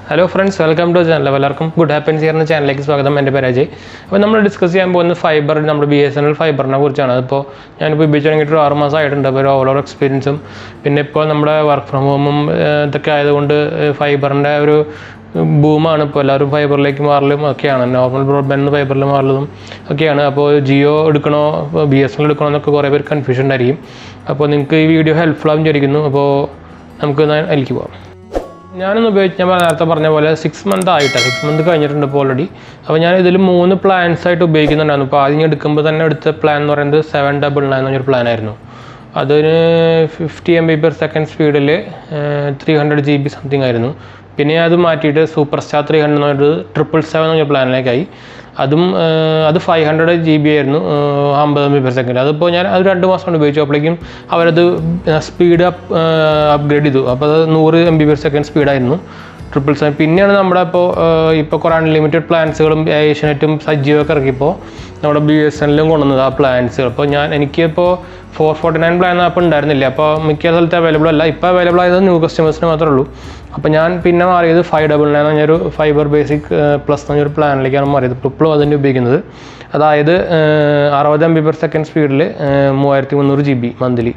Hello friends, welcome to the channel. Welcome. Good happens here channel. Like welcome. My name is Ajay. Now we discuss about fiber. We BSNL fiber. Na kuch channel. Now I am going to show you our side and our experience. Then we work from home. The fiber boom ആണ് ഇപ്പോൾ എല്ലാവരും ഫൈബറിലേക്ക് മാറലും ഒക്കെയാണ്. Normal broadband ഫൈബറിൽ മാറലും ഒക്കെയാണ്. അപ്പോൾ ജിയോ എടുക്കണോ BSNL എടുക്കണോ എന്നൊക്കെ കുറേ പേര് കൺഫ്യൂഷൻ ഉണ്ടായിരിക്കും. അപ്പോൾ നിങ്ങൾക്ക് ഈ വീഡിയോ ഹെൽപ്ഫുൾ ആവും വിചാരിക്കുന്നു. അപ്പോൾ നമുക്ക് അതിലേക്ക് പോകാം. ഞാനൊന്ന് ഉപയോഗിച്ച് ഞാൻ നേരത്തെ പറഞ്ഞ പോലെ 6 months ആയിട്ടാണ്, 6 months കഴിഞ്ഞിട്ടുണ്ട് ഇപ്പോൾ ഓൾറെഡി. അപ്പോൾ ഞാൻ ഇതിൽ 3 പ്ലാൻസ് ആയിട്ട് ഉപയോഗിക്കുന്നുണ്ടായിരുന്നു. അപ്പോൾ ആദ്യം എടുക്കുമ്പോൾ തന്നെ എടുത്ത പ്ലാൻ എന്ന് പറയുന്നത് 799 എന്നൊരു പ്ലാനായിരുന്നു. അതിന് 50 MB/s സ്പീഡിൽ 300 GB സംതിങ് ആയിരുന്നു. പിന്നെ അത് മാറ്റിയിട്ട് സൂപ്പർ സ്റ്റാർ 300 എന്ന് പറഞ്ഞൊരു 777 എന്നൊരു പ്ലാനിലേക്കായി. അത് 500 GB ആയിരുന്നു, 50 MB/s. അതിപ്പോൾ ഞാൻ അത് 2 മാസം കൊണ്ട് ഉപയോഗിച്ചു. അപ്പോഴേക്കും അവരത് സ്പീഡ് അപ്ഗ്രേഡ് ചെയ്തു. അപ്പോൾ അത് 100 MB/s സ്പീഡായിരുന്നു 777. പിന്നെയാണ് നമ്മുടെ ഇപ്പോൾ കുറേ അൺലിമിറ്റഡ് പ്ലാൻസുകളും ഏഷ്യനെറ്റും ജിയോ ഒക്കെ ഇറക്കിയപ്പോൾ നമ്മുടെ BSNLലും കൊണ്ടുവന്നത് ആ പ്ലാൻസുകൾ. അപ്പോൾ എനിക്കിപ്പോൾ 449 പ്ലാൻ അപ്പോൾ ഉണ്ടായിരുന്നില്ല. അപ്പോൾ മിക്ക സ്ഥലത്ത് അവൈലബിൾ അല്ല. ഇപ്പോൾ അവൈലബിൾ ആയത് ന്യൂ കസ്റ്റമേഴ്സിന് മാത്രമേ ഉള്ളൂ. അപ്പോൾ ഞാൻ പിന്നെ മാറിയത് 599 എന്ന് പറഞ്ഞൊരു ഫൈബർ ബേസിക് പ്ലസ് എന്ന് പറഞ്ഞൊരു പ്ലാനിലേക്കാണ് മാറിയത്. ഇപ്പോഴും അതിൻ്റെ ഉപയോഗിക്കുന്നത്. അതായത് 60 MB/s സ്പീഡിൽ 3300 GB മന്ത്ലി.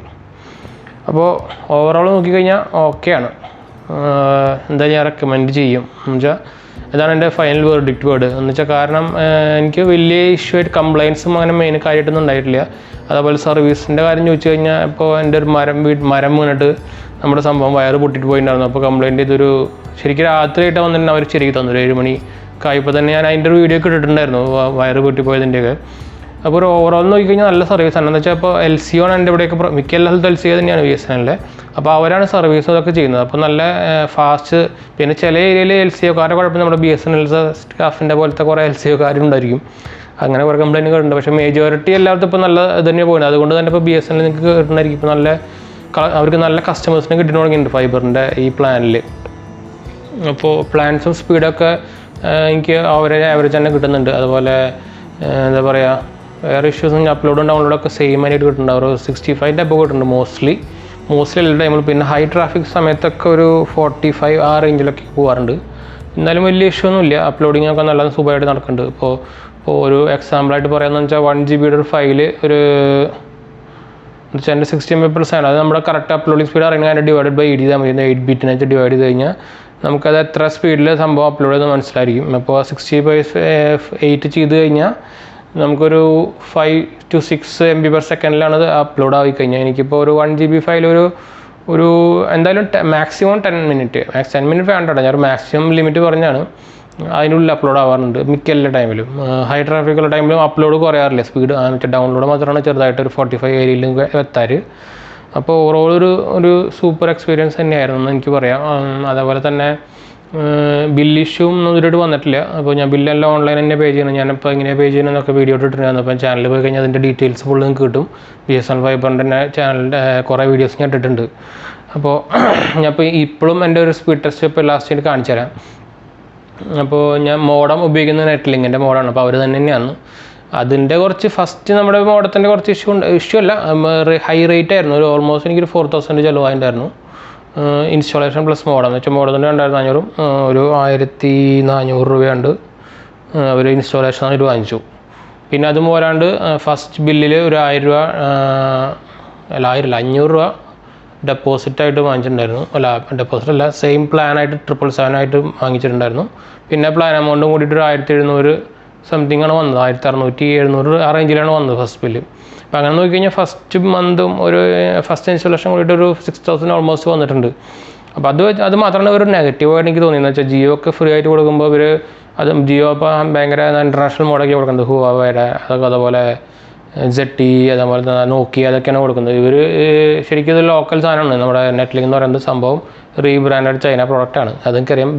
അപ്പോൾ ഓവറോൾ നോക്കിക്കഴിഞ്ഞാൽ ഓക്കെയാണ്. എന്താ ഞാൻ റെക്കമെൻഡ് ചെയ്യും എന്ന് വെച്ചാൽ ഇതാണ് എൻ്റെ ഫൈനൽ വേർഡിക്റ്റ് വേർഡ് എന്ന് വെച്ചാൽ. കാരണം എനിക്ക് വലിയ ഇഷ്യൂ ആയിട്ട് കംപ്ലയിൻസും അങ്ങനെ മെയിൻ കാര്യമായിട്ടൊന്നും ഉണ്ടായിട്ടില്ല. അതേപോലെ സർവീസിൻ്റെ കാര്യം ചോദിച്ചു കഴിഞ്ഞാൽ ഇപ്പോൾ എൻ്റെ ഒരു മരം വീണിട്ട് നമ്മുടെ സംഭവം വയറ് പൊട്ടിയിട്ട് പോയിട്ടുണ്ടായിരുന്നു. അപ്പോൾ കംപ്ലയിൻറ്റ് ചെയ്തൊരു ശരിക്കും രാത്രിയായിട്ട് വന്നിട്ട് അവർ ശരിക്കും തന്നു. 7 മണി കായപ്പോൾ തന്നെ ഞാൻ അതിൻ്റെ ഒരു വീഡിയോ ഒക്കെ ഇട്ടിട്ടുണ്ടായിരുന്നു, വയറ് പൊട്ടിപ്പോയതിൻ്റെയൊക്കെ. അപ്പോൾ ഒരു ഓവറോൾ നോക്കിക്കഴിഞ്ഞാൽ നല്ല സർവീസ് ആണ്. എന്ന് വെച്ചാൽ ഇപ്പോൾ LCO ആണ് എൻ്റെ ഇവിടെയൊക്കെ മിക്ക എല്ലാ സ്ഥലത്തും LCO തന്നെയാണ് BSNLൻ്റെ. അപ്പോൾ അവരാണ് സർവീസ് അതൊക്കെ ചെയ്യുന്നത്. അപ്പോൾ നല്ല ഫാസ്റ്റ്. പിന്നെ ചില ഏരിയയിൽ LCOക്കാരുടെ കുഴപ്പം നമ്മുടെ BSNL സ്റ്റാഫിൻ്റെ പോലത്തെ കുറേ LCOക്കാരുണ്ടായിരിക്കും. അങ്ങനെ കുറേ കംപ്ലയിൻറ്റുകളുണ്ട്. പക്ഷേ മേജോറിറ്റി എല്ലായിടത്തും ഇപ്പോൾ നല്ല ഇത് തന്നെ പോകുന്നത്. അതുകൊണ്ട് തന്നെ ഇപ്പോൾ BSNL നിങ്ങൾക്ക് കിട്ടുന്നതായിരിക്കും. ഇപ്പോൾ അവർക്ക് നല്ല കസ്റ്റമേഴ്സിനെ കിട്ടുന്ന തുടങ്ങിയിട്ടുണ്ട് ഫൈബറിൻ്റെ ഈ പ്ലാനിൽ. അപ്പോൾ പ്ലാൻസും സ്പീഡൊക്കെ എനിക്ക് ആവറേജ് തന്നെ കിട്ടുന്നുണ്ട്. അതുപോലെ എന്താ പറയുക, വേറെ ഇഷ്യൂസും അപ്ലോഡും ഡൗൺലോഡൊക്കെ സെയിം ആയിട്ട് കിട്ടുന്നുണ്ട്. അവർ 65 അപ്പോൾ കിട്ടുന്നുണ്ട് മോസ്റ്റ്ലി എല്ലാ ടൈമിൽ. പിന്നെ ഹൈ ട്രാഫിക് സമയത്തൊക്കെ ഒരു 45 ആ റേഞ്ചിലൊക്കെ പോകാറുണ്ട്. എന്നാലും വലിയ ഇഷ്യൂ ഒന്നുമില്ല. അപ്ലോഡിങ്ങൊക്കെ നല്ല സുഖമായിട്ട് നടക്കുന്നുണ്ട്. ഇപ്പോൾ ഒരു എക്സാമ്പിളായിട്ട് പറയാമെന്ന് വെച്ചാൽ 1 GB ഒരു ഫയല് ഒരു എന്ന് വെച്ചാൽ എൻ്റെ 60 MB/s ആണ്. അത് നമ്മുടെ കറക്റ്റ് അപ്ലോഡിങ് സ്പീഡ് അറിയുന്നത് അതിൻ്റെ ഡിവൈഡഡ് ബൈ 8 ചെയ്താൽ മതി. 8 ബിറ്റിനായിട്ട് ഡിവൈഡ് ചെയ്ത് കഴിഞ്ഞാൽ നമുക്കത് എത്ര സ്പീഡിൽ സംഭവം അപ്ലോഡ് ചെയ്ത് മനസ്സിലായിരിക്കും. അപ്പോൾ 60/8 ചെയ്ത് കഴിഞ്ഞാൽ നമുക്കൊരു 5 to 6 MB/s അത് അപ്ലോഡ് ആയി കഴിഞ്ഞാൽ എനിക്കിപ്പോൾ ഒരു 1 GB ഫയൽ ഒരു എന്തായാലും മാക്സിമം 10 മിനിറ്റ് 10 മിനിറ്റ് വേണ്ട. ഞാൻ മാക്സിമം ലിമിറ്റ് പറഞ്ഞാണ്. അതിനുള്ളിൽ അപ്ലോഡ് ആവാറുണ്ട് മിക്ക എല്ലാ ടൈമിലും. ഹൈ ട്രാഫിക്കുള്ള ടൈമിലും അപ്ലോഡ് കുറയാറില്ല സ്പീഡ്. മറ്റേ ഡൗൺലോഡ് മാത്രമാണ് ചെറുതായിട്ട് ഒരു 45 ഏരിയയിൽ എത്താറ്. അപ്പോൾ ഓവറോൾ ഒരു സൂപ്പർ എക്സ്പീരിയൻസ് തന്നെയായിരുന്നു എന്ന് എനിക്ക് പറയാം. അതേപോലെ തന്നെ ബില്ല് ഇഷ്യൂവും ഒന്നും ഇതുവരെ വന്നിട്ടില്ല. അപ്പോൾ ഞാൻ ബില്ലെല്ലാം ഓൺലൈൻ തന്നെ പേ ചെയ്യണം. ഞാനിപ്പോൾ എങ്ങനെയാണ് പേ ചെയ്യുന്നതെന്നൊക്കെ വീഡിയോ ഇട്ടിട്ടുണ്ടായിരുന്നു. അപ്പോൾ ചാനലിൽ പോയി കഴിഞ്ഞാൽ അതിൻ്റെ ഡീറ്റെയിൽസ് ഫുള്ള് നിങ്ങൾക്ക് കിട്ടും. BSNL ഫൈബറിൻ്റെ തന്നെ ചാനലിൻ്റെ കുറേ വീഡിയോസ് ഞാൻ ഇട്ടിട്ടുണ്ട്. അപ്പോൾ ഞാൻ ഇപ്പോഴും എൻ്റെ ഒരു സ്പീഡ് ടെസ്റ്റ് ഇപ്പോൾ ലാസ്റ്റ് കാണിച്ചു തരാം. അപ്പോൾ ഞാൻ മോഡം ഉപയോഗിക്കുന്ന നെറ്റ്ലിങ്ങിൻ്റെ മോഡാണ്. അപ്പോൾ അവർ തന്നെയാണ്. അതിൻ്റെ കുറച്ച് ഫസ്റ്റ് നമ്മുടെ മോഡത്തിൻ്റെ കുറച്ച് ഇഷ്യൂ അല്ല, ഹൈ റേറ്റ് ആയിരുന്നു. ഒരു ഓൾമോസ്റ്റ് എനിക്കൊരു 4000 ചിലവായിട്ടുണ്ടായിരുന്നു. ഇൻസ്റ്റാളേഷൻ പ്ലസ് മോഡം എന്ന് വെച്ചാൽ മോഡത്തിൻ്റെ 2500 ഒരു 1400 രൂപയുണ്ട് അവർ ഇൻസ്റ്റാളേഷൻ ആയിട്ട് വാങ്ങിച്ചു. പിന്നെ അതും പോരാണ്ട് ഫസ്റ്റ് ബില്ലിൽ ഒരു 1000 രൂപ അല്ല 500 രൂപ ഡെപ്പോസിറ്റായിട്ട് വാങ്ങിച്ചിട്ടുണ്ടായിരുന്നു. ഡെപ്പോസിറ്റ് അല്ല, സെയിം പ്ലാനായിട്ട് 777 ആയിട്ട് വാങ്ങിച്ചിട്ടുണ്ടായിരുന്നു. പിന്നെ പ്ലാൻ എമൗണ്ടും കൂടിയിട്ട് ഒരു 1700 സംതിങ് ആണ് വന്നത്. 1600 700 ആ റേഞ്ചിലാണ് വന്നത് ഫസ്റ്റ് ബില്ല്. അപ്പോൾ അങ്ങനെ നോക്കിക്കഴിഞ്ഞാൽ ഫസ്റ്റ് മന്തും ഒരു ഫസ്റ്റ് ഇൻസ്റ്റാളേഷൻ കൂടിയിട്ട് ഒരു 6000 ഓൾമോസ്റ്റ് വന്നിട്ടുണ്ട്. അപ്പോൾ അത് മാത്രമാണ് ഒരു നെഗറ്റീവായിട്ട് എനിക്ക് തോന്നിയെന്ന് വെച്ചാൽ ജിയോ ഒക്കെ ഫ്രീ ആയിട്ട് കൊടുക്കുമ്പോൾ ജിയോ ഇപ്പോൾ ഭയങ്കര ഇൻ്റർനാഷണൽ മോഡൊക്കെ കൊടുക്കുന്നത്. ഹുവാവേയുടെ അതൊക്കെ അതുപോലെ ZTE അതേപോലെ തന്നെ നോക്കിയ അതൊക്കെയാണ് കൊടുക്കുന്നത്. ഇവർ ശരിക്കും ഇത് ലോക്കൽ സാധനമാണ്. നമ്മുടെ നെറ്റ്ലിംഗ് എന്ന് പറയുന്നത് സംഭവം റീബ്രാൻഡഡ് ചൈന പ്രോഡക്റ്റാണ്. അതെനിക്കറിയാം.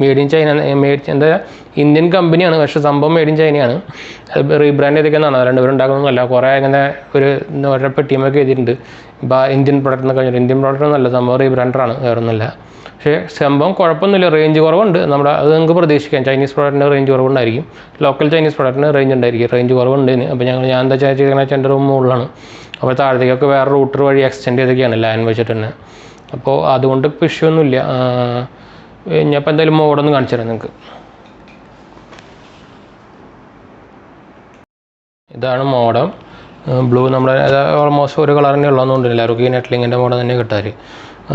മെയ്ഡ് ഇൻ ചൈന, എന്താ ഇന്ത്യൻ കമ്പനിയാണ്, പക്ഷേ സംഭവം മെയ്ഡ് ഇൻ ചൈനയാണ്. അത് റീബ്രാൻഡ് ചെയ്തൊക്കെയാണ്. രണ്ടുപേരും ഉണ്ടാക്കുന്നൊന്നുമല്ല. കുറേ അങ്ങനെ ഓരോ പെട്ടിയുമൊക്കെ എഴുതിയിട്ടുണ്ട് ഇന്ത്യൻ പ്രോഡക്റ്റ് എന്നൊക്കെ കഴിഞ്ഞിട്ട്. ഇന്ത്യൻ പ്രോഡക്റ്റ് ഒന്നുമല്ല, സംഭവം റീബ്രാൻഡറാണ്, വേറൊന്നുമില്ല. പക്ഷേ സംഭവം കുഴപ്പമൊന്നുമില്ല. റേഞ്ച് കുറവുണ്ട്. അത് നിങ്ങൾക്ക് പ്രതീക്ഷിക്കാം. ചൈനീസ് പ്രോഡക്റ്റിന് റേഞ്ച് കുറവുണ്ടായിരിക്കും. ലോക്കൽ ചൈനീസ് പ്രോഡക്റ്റിന് റേഞ്ച് കുറവുണ്ട്. അപ്പോൾ ഞാൻ എന്താ വെച്ചാൽ എൻ്റെ റൂം മുകളിലാണ്. അപ്പോൾ താഴത്തേക്കൊക്കെ വേറെ റൂട്ടർ വഴി എക്സ്റ്റെൻഡ് ചെയ്തൊക്കെയാണ് ലാൻ വെച്ചിട്ട് തന്നെ. അപ്പോൾ അതുകൊണ്ട് ഇപ്പോൾ ഇഷ്യൂ ഒന്നുമില്ല. ഞാൻ ഇപ്പോൾ എന്തായാലും മോഡൊന്ന് കാണിച്ചു തരാം നിങ്ങൾക്ക്. ഇതാണ് മോഡം. ബ്ലൂ നമ്മുടെ ഓൾമോസ്റ്റ് ഒരു കളർ തന്നെ ഉള്ളതെന്നുണ്ട് എല്ലാവർക്കും ഈ നെറ്റ്ലിങ്ങിൻ്റെ മോഡം തന്നെ കിട്ടാറ്.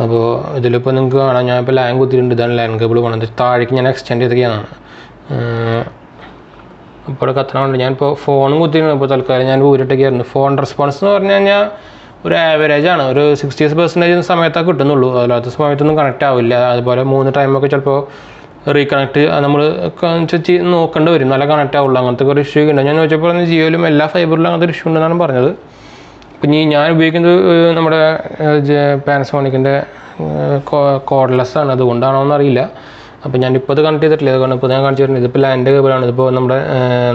അപ്പോൾ ഇതിലിപ്പോൾ നിങ്ങൾക്ക് കാണാം, ഞാൻ ഇപ്പോൾ ലാൻ കുത്തിയിട്ടുണ്ട്. ഇതാണ് ലാൻ കേബിൾ പോകുന്നത്. താഴേക്ക് ഞാൻ എക്സ്റ്റെൻഡ് ചെയ്തൊക്കെയാണ്. ഇപ്പോൾ കത്തണമുണ്ട്. ഞാനിപ്പോൾ ഫോണും കുത്തിയിരുന്നു. ഇപ്പോൾ തൽക്കാലം ഞാൻ ഊരിട്ടൊക്കെയായിരുന്നു. ഫോൺ റെസ്പോൺസ് എന്ന് പറഞ്ഞു കഴിഞ്ഞാൽ ഒരു ആവറേജാണ്. ഒരു 60% സമയത്തൊക്കെ കിട്ടുന്നുള്ളൂ. അല്ലാത്ത സമയത്തൊന്നും കണക്റ്റ് ആവില്ല. അതുപോലെ 3 ടൈമൊക്കെ ചിലപ്പോൾ റീകണക്ട് നമ്മൾ നോക്കേണ്ടി വരും, നല്ല കണക്റ്റ് ആവുള്ളൂ. അങ്ങനത്തെ ഒരു ഇഷ്യൂ ഉണ്ട്. ഞാൻ ചോദിച്ചപ്പോൾ ജിയോയിലും എല്ലാ ഫൈബറിലും അങ്ങനത്തെ ഒരു ഇഷ്യൂ ഉണ്ടെന്നാണ് പറഞ്ഞത്. ഇപ്പം ഞാൻ ഉപയോഗിക്കുന്നത് നമ്മുടെ പാനസോണിക്കിൻ്റെ കോഡ്ലെസ് ആണ്, അതുകൊണ്ടാണോ എന്നറിയില്ല. അപ്പോൾ ഞാനിപ്പോൾ ഇത് കണക്ട് ചെയ്തിട്ടില്ല. അതുകൊണ്ട് ഇപ്പോൾ ഞാൻ കാണിച്ചു തരുന്നത് ഇതിപ്പോൾ ലാൻഡ് കേബിളാണ്. ഇതിപ്പോൾ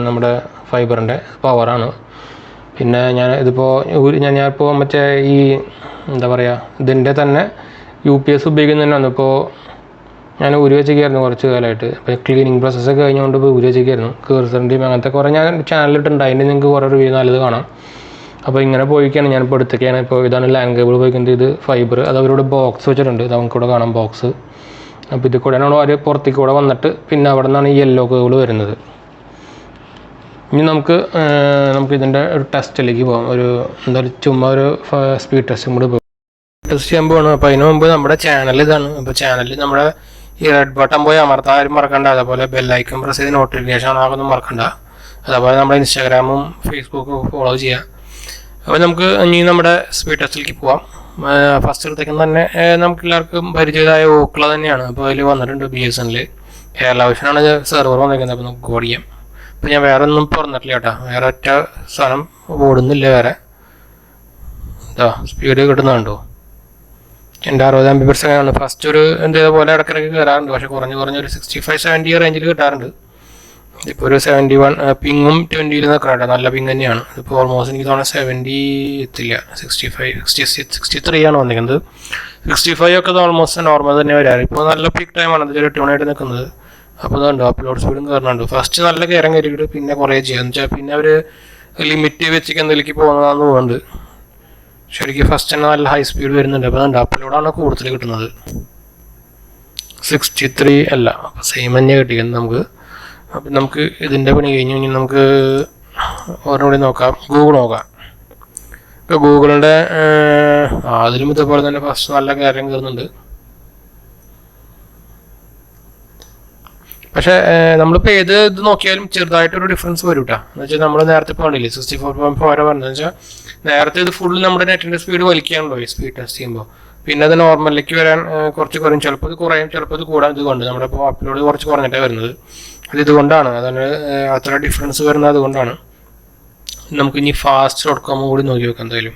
നമ്മുടെ ഫൈബറിൻ്റെ പവറാണ്. പിന്നെ ഞാൻ ഇതിപ്പോൾ ഞാനിപ്പോൾ മറ്റേ ഈ എന്താ പറയുക ഇതിൻ്റെ തന്നെ UPS ഉപയോഗിക്കുന്നതന്നെയാണ്. ഇപ്പോൾ ഞാൻ ഊരി വെച്ചേക്കായിരുന്നു കുറച്ച് കാലമായിട്ട്. അപ്പോൾ ക്ലീനിങ് പ്രോസസ്സൊക്കെ കഴിഞ്ഞുകൊണ്ട് ഇപ്പോൾ ഊരി വെച്ചേക്കായിരുന്നു. കേഴ്സറിൻ്റെയും അങ്ങനത്തെ കുറേ ഞാൻ ചാനലിട്ടുണ്ട്. അതിൻ്റെ നിങ്ങൾക്ക് കുറേ റിവ്യൂ നല്ലത് കാണാം. അപ്പോൾ ഇങ്ങനെ പോയിക്കാണ് ഞാനിപ്പോൾ എടുത്തൊക്കെയാണ്. ഇപ്പോൾ ഇതാണ് ലാൻഡ് കേബിൾ പോയിക്കുന്നത്. ഇത് ഫൈബർ, അത് അവരോട് ബോക്സ് വെച്ചിട്ടുണ്ട്. ഇത് നമുക്കിവിടെ കാണാം ബോക്സ്. അപ്പോൾ ഇത് കൂടെയാണ് അവർ പുറത്തേക്ക് കൂടെ വന്നിട്ട് പിന്നെ അവിടെ നിന്നാണ് ഈ യെല്ലോ കേബിൾ വരുന്നത്. ഇനി നമുക്ക് ഇതിൻ്റെ ഒരു ടെസ്റ്റിലേക്ക് പോകാം. ഒരു ചുമ്മാ ഒരു സ്പീഡ് ടെസ്റ്റും കൂടി പോകും. ടെസ്റ്റ് ചെയ്യാൻ പോകണം. അപ്പോൾ അതിന് മുമ്പ് നമ്മുടെ ചാനൽ ഇതാണ്. അപ്പോൾ ചാനലിൽ നമ്മുടെ ഈ റെഡ് ബട്ടൺ പോയി അമർത്താൻ ആരും മറക്കണ്ട. അതേപോലെ ബെല്ലൈക്കൺ പ്രസ് ചെയ്ത് നോട്ടിഫിക്കേഷൻ ആകൊന്നും മറക്കണ്ട. അതേപോലെ നമ്മുടെ ഇൻസ്റ്റാഗ്രാമും ഫേസ്ബുക്കും ഫോളോ ചെയ്യാം. അപ്പോൾ നമുക്ക് ഇനി നമ്മുടെ സ്പീഡ് ടെസ്റ്റിലേക്ക് പോവാം. ഫസ്റ്റ് എടുത്തേക്കും തന്നെ നമുക്ക് എല്ലാവർക്കും പരിചയമായ ഓക്ല തന്നെയാണ്. അപ്പോൾ അതിൽ വന്നിട്ടുണ്ട് BSNL കേരള വിഷനാണ് സെർവർ വന്നിരിക്കുന്നത്. അപ്പോൾ നമുക്ക് കോഡ് ചെയ്യാം. അപ്പോൾ ഞാൻ വേറെ ഒന്നും പറഞ്ഞിട്ടില്ല കേട്ടോ. വേറെ ഒറ്റ സാധനം ഓടുന്നില്ല വേറെ. ഇതാ സ്പീഡ് കിട്ടുന്നുണ്ടോ? 60 MB/s ആണ്. ഫസ്റ്റ് ഒരു എന്തേപോലെ ഇടയ്ക്കിടയ്ക്ക് കയറാറുണ്ട്. പക്ഷേ കുറഞ്ഞൊരു 65-70 റേഞ്ചിൽ കിട്ടാറുണ്ട്. ഇപ്പോൾ ഒരു 71 പിങ്ങും 20ൽ നിൽക്കണം. നല്ല പിങ് തന്നെയാണ്. ഇപ്പോൾ ഓൾമോസ്റ്റ് എനിക്ക് തോന്നുന്നത് 70 എത്തില്ല. 63 ആണ് വന്നിരിക്കുന്നത്. 65 ഒക്കെ ഓൾമോസ്റ്റ് നോർമൽ തന്നെ വരാറ്. ഇപ്പോൾ നല്ല പീക്ക് ടൈമാണ് ഇതിൽ ട്യൂണായിട്ട് നിൽക്കുന്നത്. അപ്പോൾ അതുകൊണ്ട് അപ്ലോഡ് സ്പീഡും കയറുന്നുണ്ട്. ഫസ്റ്റ് നല്ല കയറിയിട്ട് പിന്നെ കുറേ ചെയ്യാന്ന് വെച്ചാൽ പിന്നെ അവർ ലിമിറ്റ് വെച്ചിട്ട് എന്തെങ്കിലും പോകുന്നതാണെന്ന് തോന്നുന്നുണ്ട്. ശരിക്കും ഫസ്റ്റ് തന്നെ നല്ല ഹൈ സ്പീഡ് വരുന്നുണ്ട്. അപ്പോൾ അതുകൊണ്ട് അപ്ലോഡാണ് കൂടുതൽ കിട്ടുന്നത്. 63 അല്ല, അപ്പോൾ സെയിം തന്നെ കിട്ടിക്കുന്നത് നമുക്ക്. അപ്പം നമുക്ക് ഇതിൻ്റെ പണി കഴിഞ്ഞ് കഴിഞ്ഞാൽ നമുക്ക് ഒരെണ്ണം നോക്കാം. ഗൂഗിൾ നോക്കാം. ഇപ്പോൾ ഗൂഗിളിൻ്റെ അതിലും ഇതേപോലെ തന്നെ ഫസ്റ്റ് നല്ല കാര്യം കയറുന്നുണ്ട്. പക്ഷേ നമ്മളിപ്പോൾ ഏത് ഇത് നോക്കിയാലും ചെറുതായിട്ടൊരു ഡിഫറൻസ് വരും കേട്ടോ. എന്ന് വെച്ചാൽ നമ്മൾ നേരത്തെ പോകണില്ലേ 64.4 പറഞ്ഞതെന്ന് വെച്ചാൽ നേരത്തെ ഇത് ഫുൾ നമ്മുടെ നെറ്റിൻ്റെ സ്പീഡ് വലിക്കാണല്ലോ ഈ സ്പീഡ് ടെസ്റ്റ് ചെയ്യുമ്പോൾ. പിന്നെ അത് നോർമലിലേക്ക് വരാൻ കുറച്ച് കുറയും. ചിലപ്പോൾ ഇത് കുറയും, ചിലപ്പോൾ ഇത് കൂടാൻ. ഇതുകൊണ്ട് നമ്മളിപ്പോൾ അപ്ലോഡ് കുറച്ച് കുറഞ്ഞിട്ടാണ് വരുന്നത്. അത് ഇതുകൊണ്ടാണ്. അതാണ് അത്ര ഡിഫറൻസ് വരുന്നത്. അതുകൊണ്ടാണ്. നമുക്കിനി fast.com കൂടി നോക്കി നോക്കാം എന്തായാലും.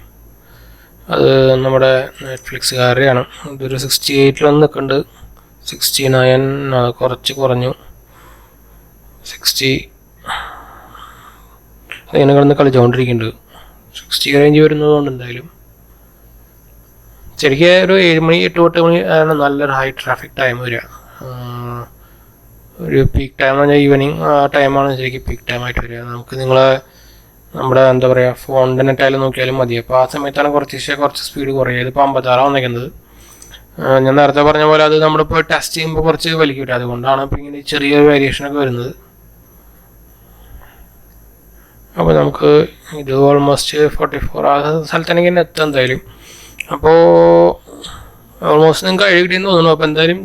അത് നമ്മുടെ നെറ്റ്ഫ്ലിക്സുകാരുടെയാണ്. ഇതൊരു 68 നിൽക്കുന്നുണ്ട്. 69 കുറച്ച് കുറഞ്ഞു. 60 അതിങ്ങനെ കിടന്ന് കളിച്ചുകൊണ്ടിരിക്കുന്നുണ്ട്. 60 റേഞ്ച് വരുന്നതുകൊണ്ട് എന്തായാലും ശരിക്കും ഒരു 7 മണി 8 മണി ആണ് നല്ലൊരു ഹൈ ട്രാഫിക് ടൈം വരിക. ഒരു പീക്ക് ടൈം എന്ന് പറഞ്ഞാൽ ഈവനിങ് ടൈമാണ് ശരിക്കും പീക്ക് ടൈം ആയിട്ട് വരിക. നമുക്ക് നമ്മുടെ എന്താ പറയുക ഫോണിൻ്റെ നെറ്റായാലും നോക്കിയാലും മതി. അപ്പോൾ ആ സമയത്താണ് കുറച്ച് സ്പീഡ് കുറയുക. ഇതിപ്പോൾ 56 വന്നിരിക്കുന്നത്. ഞാൻ നേരത്തെ പറഞ്ഞ പോലെ അത് നമ്മളിപ്പോൾ ടെസ്റ്റ് ചെയ്യുമ്പോൾ കുറച്ച് വലിക്കും. അതുകൊണ്ടാണ് ഇപ്പോൾ ഇങ്ങനെ ചെറിയൊരു വേരിയേഷനൊക്കെ വരുന്നത്. അപ്പോൾ നമുക്ക് ഇത് ഓൾമോസ്റ്റ് 44 ആ സ്ഥലത്താണെങ്കിൽ തന്നെ എത്താം എന്തായാലും. അപ്പോൾ ഓൾമോസ്റ്റ് നിങ്ങൾക്ക് കിട്ടിയെന്ന് തോന്നുന്നു. അപ്പോൾ എന്തായാലും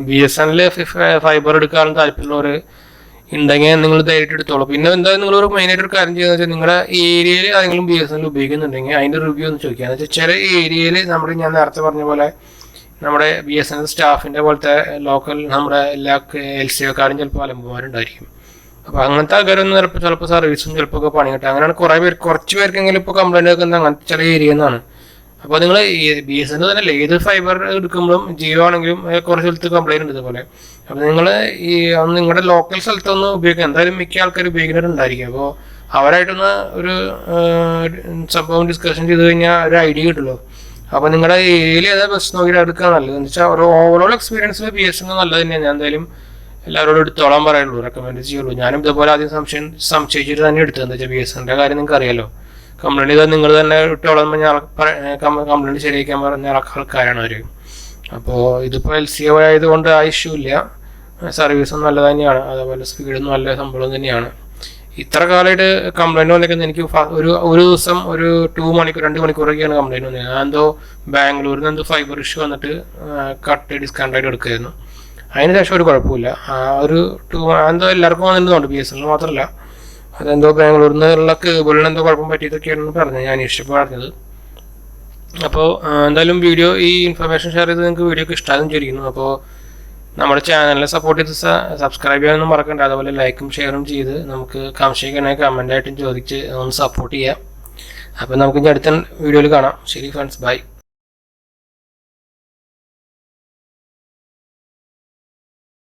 BSNL ഫൈബർ എടുക്കാനും താല്പര്യമുള്ളവർ ഉണ്ടെങ്കിൽ നിങ്ങൾ ധൈര്യമായിട്ട് എടുത്തോളൂ. പിന്നെ എന്തായാലും നിങ്ങളൊരു മെയിനായിട്ടൊരു കാര്യം ചെയ്യുന്നത് വെച്ചാൽ നിങ്ങളുടെ ഏരിയയിൽ ആരെങ്കിലും BSNL ഉപയോഗിക്കുന്നുണ്ടെങ്കിൽ അതിൻ്റെ റിവ്യൂ ഒന്ന് ചോദിക്കുക. എന്ന് വെച്ചാൽ ചില ഏരിയയിൽ ഞാൻ നേരത്തെ പറഞ്ഞ പോലെ നമ്മുടെ BSNL സ്റ്റാഫിൻ്റെ പോലത്തെ ലോക്കൽ നമ്മുടെ എല്ലാ LCOക്കാരും ചിലപ്പോൾ അലമ്പുമാരുണ്ടായിരിക്കും. അപ്പോൾ അങ്ങനത്തെ ആൾക്കാരൊന്നും ചിലപ്പോൾ സർവീസും ചിലപ്പോൾ ഒക്കെ പണി കിട്ടും. അങ്ങനെയാണ് കുറച്ച് പേർക്കെങ്കിലും ഇപ്പോൾ കംപ്ലൈൻറ്റ് വെക്കുന്നത് അങ്ങനത്തെ ചില ഏരിയയിൽ നിന്നാണ്. അപ്പോൾ നിങ്ങൾ BSNL തന്നെയല്ലേ ഏത് ഫൈബർ എടുക്കുമ്പോഴും ജിയോ ആണെങ്കിലും കുറച്ച് സ്ഥലത്ത് കംപ്ലൈൻറ്റ് ഉണ്ട് ഇതുപോലെ. അപ്പോൾ നിങ്ങൾ നിങ്ങളുടെ ലോക്കൽ സ്ഥലത്തൊന്ന് ഉപയോഗിക്കുക. എന്തായാലും മിക്ക ആൾക്കാർ ഉപയോഗിക്കുന്നവരുണ്ടായിരിക്കും. അപ്പോൾ അവരായിട്ടൊന്ന് ഒരു സംഭവം ഡിസ്കഷൻ ചെയ്ത് കഴിഞ്ഞാൽ ഒരു ഐഡിയ കിട്ടുമല്ലോ. അപ്പോൾ നിങ്ങളുടെ ഏരിയയിൽ ഏതാ ബസ് നോക്കിയിട്ട് എടുക്കുക നല്ലത്. എന്ന് വെച്ചാൽ ഒരു ഓവറോൾ എക്സ്പീരിയൻസിൽ BSNL നല്ലത് തന്നെയാണ്. ഞാൻ എന്തായാലും എല്ലാവരോടും എടുത്തോളാൻ പറയുള്ളൂ, റെക്കമെൻഡ് ചെയ്യുള്ളൂ. ഞാനും ഇതുപോലെ ആദ്യം സംശയിച്ചിട്ട് തന്നെ എടുത്തത്. എന്താ വെച്ചാൽ BSNLൻ്റെ കാര്യം നിങ്ങൾക്ക് അറിയാലോ. കംപ്ലൈൻറ്റ് ചെയ്താൽ നിങ്ങൾ തന്നെ ഇട്ടോളം കംപ്ലൈൻറ്റ് ശരിയാക്കാൻ പറഞ്ഞ ആൾക്കാരാണ് അവർ. അപ്പോൾ ഇതിപ്പോൾ LCO ആയതുകൊണ്ട് ആ ഇഷ്യൂ ഇല്ല, സർവീസും നല്ല തന്നെയാണ്, അതേപോലെ സ്പീഡും നല്ല സംഭവം തന്നെയാണ്. ഇത്ര കാലമായിട്ട് കംപ്ലൈൻറ്റ് വന്നിരിക്കുന്നത് എനിക്ക് ഒരു ദിവസം ഒരു 2 മണിക്കൂറൊക്കെയാണ് കംപ്ലൈൻറ്റ് വന്നത്. ഞാൻ എന്തോ ബാംഗ്ലൂരിൽ നിന്ന് എന്തോ ഫൈബർ ഇഷ്യൂ വന്നിട്ട് കട്ട് ഡിസ്കൗണ്ടായിട്ട് എടുക്കുമായിരുന്നു. അതിന് ശേഷം ഒരു കുഴപ്പമില്ല. എന്തോ എല്ലാവർക്കും വന്നിട്ടുണ്ടോ, BSNL മാത്രമല്ല, അതെന്തോ ബാംഗ്ലൂരിൽ നിന്നുള്ള കേബിളിന് എന്തോ കുഴപ്പം പറ്റിയതൊക്കെയാണെന്ന് പറഞ്ഞത് ഞാൻ ഇഷ്ടപ്പെട്ട് പറഞ്ഞത്. അപ്പോൾ എന്തായാലും ഈ ഇൻഫർമേഷൻ ഷെയർ ചെയ്ത് നിങ്ങൾക്ക് വീഡിയോ ഒക്കെ ഇഷ്ടമാണെന്ന് വിചാരിക്കുന്നു. അപ്പോൾ നമ്മുടെ ചാനലിനെ സപ്പോർട്ട് ചെയ്ത് സബ്സ്ക്രൈബ് ചെയ്യാനൊന്നും മറക്കണ്ട. അതുപോലെ ലൈക്കും ഷെയറും ചെയ്ത് നമുക്ക് സംശയിക്കണമെങ്കിൽ കമൻ്റായിട്ടും ചോദിച്ച് ഒന്ന് സപ്പോർട്ട് ചെയ്യാം. അപ്പോൾ നമുക്ക് ഇനി അടുത്ത വീഡിയോയിൽ കാണാം. ശരി ഫ്രണ്ട്സ്, ബൈ.